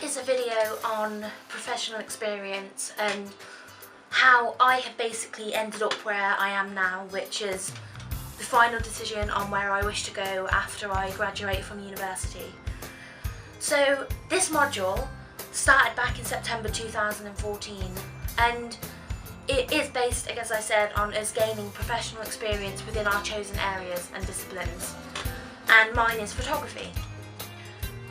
is a video on professional experience and how I have basically ended up where I am now, which is the final decision on where I wish to go after I graduate from university. So this module started back in September 2014 and it is based, as I said, on us gaining professional experience within our chosen areas and disciplines, and mine is photography.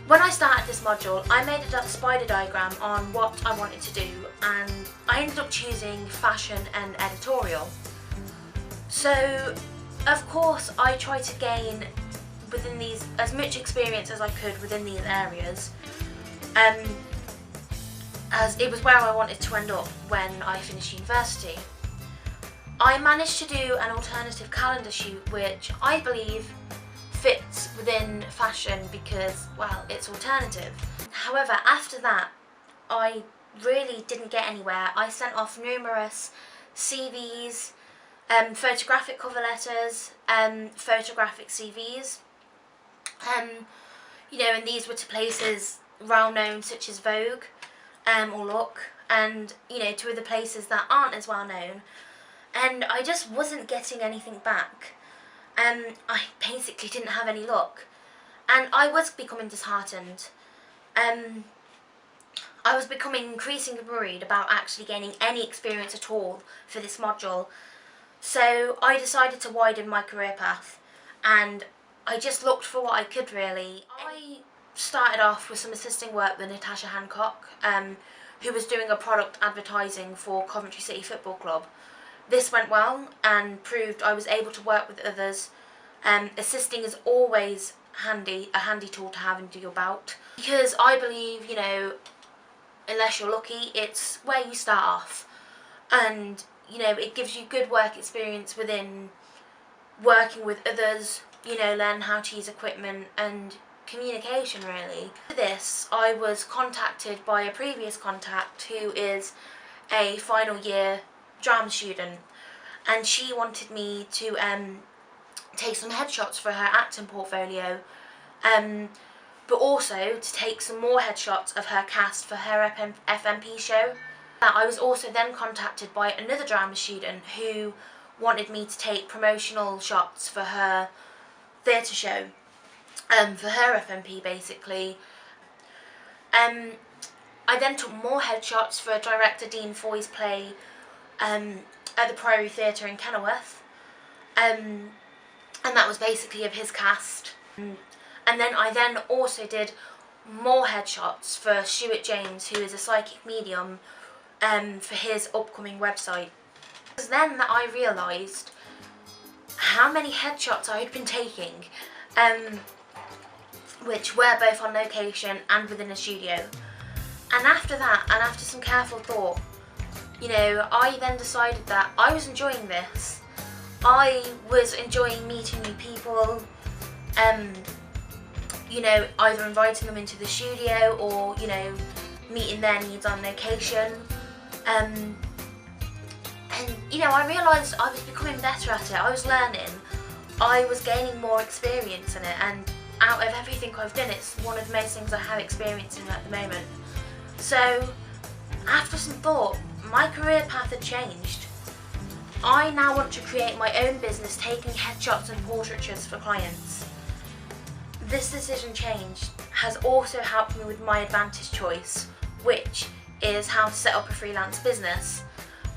When I started this module, I made a spider diagram on what I wanted to do, and I ended up choosing fashion and editorial. So, of course, I tried to gain within these as much experience as I could within these areas, as it was where I wanted to end up when I finished university. I managed to do an alternative calendar shoot, which I believe fits within fashion because, well, it's alternative. However, after that, I really didn't get anywhere. I sent off numerous CVs, photographic cover letters, photographic CVs, and these were to places well known such as Vogue or Look, and to other places that aren't as well known, and I just wasn't getting anything back. I basically didn't have any luck, and I was becoming disheartened. I was becoming increasingly worried about actually gaining any experience at all for this module. So I decided to widen my career path, and I just looked for what I could really. I started off with some assisting work with Natasha Hancock, who was doing a product advertising for Coventry City Football Club. This went well and proved I was able to work with others. Assisting is always a handy tool to have into your belt, because I believe, unless you're lucky, it's where you start off, and it gives you good work experience within working with others, learn how to use equipment and communication really. For this, I was contacted by a previous contact who is a final year drama student, and she wanted me to take some headshots for her acting portfolio, but also to take some more headshots of her cast for her FMP show. I was also then contacted by another drama student who wanted me to take promotional shots for her theatre show, for her FMP basically. I then took more headshots for director Dean Foy's play at the Priory Theatre in Kenilworth, and that was basically of his cast. And then I also did more headshots for Stuart James, who is a psychic medium, for his upcoming website. It was then that I realised how many headshots I had been taking, which were both on location and within a studio. And after that, and after some careful thought, I then decided that I was enjoying this. I was enjoying meeting new people, either inviting them into the studio or, meeting their needs on location. And I realised I was becoming better at it. I was learning, I was gaining more experience in it, and out of everything I've done, it's one of the most things I have experience in at the moment. So, after some thought, my career path had changed. I now want to create my own business taking headshots and portraitures for clients. This decision change has also helped me with my advantage choice, which is how to set up a freelance business,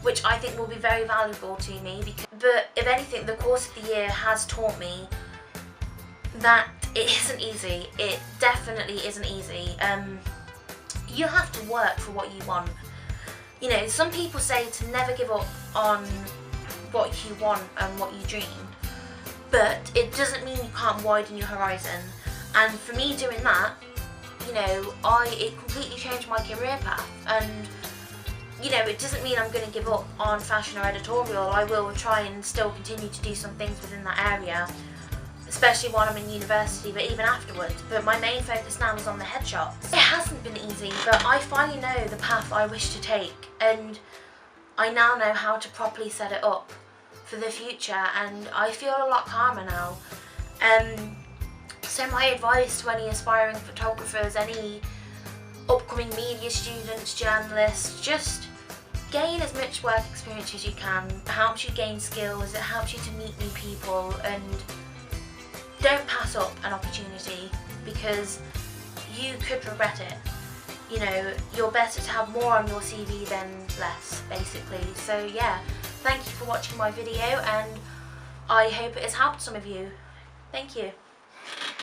which I think will be very valuable to me. But if anything, the course of the year has taught me that it isn't easy. It definitely isn't easy. You have to work for what you want. Some people say to never give up on what you want and what you dream, but it doesn't mean you can't widen your horizon. And for me doing that, it completely changed my career path, and it doesn't mean I'm going to give up on fashion or editorial. I will try and still continue to do some things within that area, especially while I'm in university, but even afterwards. But my main focus now is on the headshots. It hasn't been easy, but I finally know the path I wish to take, and I now know how to properly set it up for the future, and I feel a lot calmer now. So my advice to any aspiring photographers, any upcoming media students, journalists, just gain as much work experience as you can. It helps you gain skills, it helps you to meet new people, and don't pass up an opportunity because you could regret it. You know, you're better to have more on your CV than less, basically. So yeah, thank you for watching my video, and I hope it has helped some of you. Thank you.